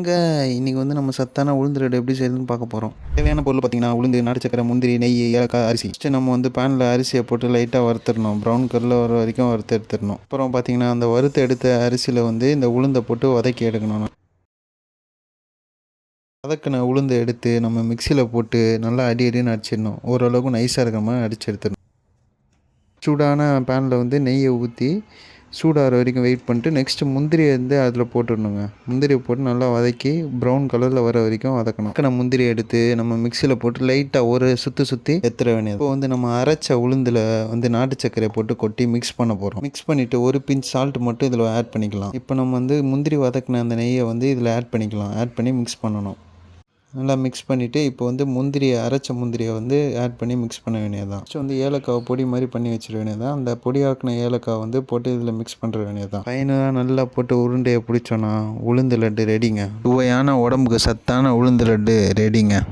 வாங்க இன்றைக்கி வந்து நம்ம சத்தான உளுந்து லட்டு எப்படி செய்யுதுன்னு பார்க்க போகிறோம். தேவையான பொருள் பார்த்திங்கன்னா உளுந்து, நாட்டு சக்கரை, முந்திரி, நெய், ஏலக்காய், அரிசி. ஃபஸ்ட்டு நம்ம வந்து பேனில் அரிசியை போட்டு லைட்டாக வறுத்துடணும். ப்ரௌன் கலரில் வர வரைக்கும் வறுத்து எடுத்துடணும். அப்புறம் பார்த்திங்கன்னா அந்த வறுத்து எடுத்த அரிசியில் வந்து இந்த உளுந்தை போட்டு வதக்கி எடுக்கணும். வதக்கின உளுந்தை எடுத்து நம்ம மிக்சியில் போட்டு நல்லா அடின்னு அடிச்சிடணும். ஓரளவுக்கு நைஸாக இருக்கிற மாதிரி அடித்து எடுத்துடணும். சூடான பேனில் வந்து நெய்யை ஊற்றி சூடாகிற வரைக்கும் வெயிட் பண்ணிட்டு நெக்ஸ்ட்டு முந்திரியை வந்து அதில் போட்டுடணுங்க. முந்திரியை போட்டு நல்லா வதக்கி ப்ரௌன் கலரில் வர வரைக்கும் வதக்கணும். முந்திரியை எடுத்து நம்ம மிக்சியில் போட்டு லைட்டாக ஒரு சுற்றி எடுத்துட வேண்டியது. இப்போ வந்து நம்ம அரைச்ச உளுந்தில் வந்து நாட்டு சர்க்கரையை போட்டு கொட்டி மிக்ஸ் பண்ண போகிறோம். மிக்ஸ் பண்ணிவிட்டு ஒரு பிஞ்ச் சால்ட் மட்டும் இதில் ஆட் பண்ணிக்கலாம். இப்போ நம்ம வந்து முந்திரி வதக்கின அந்த நெய்யை வந்து இதில் ஆட் பண்ணிக்கலாம். ஆட் பண்ணி மிக்ஸ் பண்ணணும். நல்லா மிக்ஸ் பண்ணிவிட்டு இப்போ வந்து அரைச்ச முந்திரியை வந்து ஆட் பண்ணி மிக்ஸ் பண்ண வேண்டியது தான். ஃபஸ்ட்டு வந்து ஏலக்காவை பொடி மாதிரி பண்ணி வச்சிட வேண்டியது தான். அந்த பொடியாக்கின ஏலக்காவை வந்து போட்டு இதில் மிக்ஸ் பண்ணுற வேண்டியது தான். ஃபைனலாக நல்லா போட்டு உருண்டையை பிடிச்சோன்னா உளுந்து லட்டு ரெடிங்க. சுவையான உடம்புக்கு சத்தான உளுந்து லட்டு ரெடிங்க.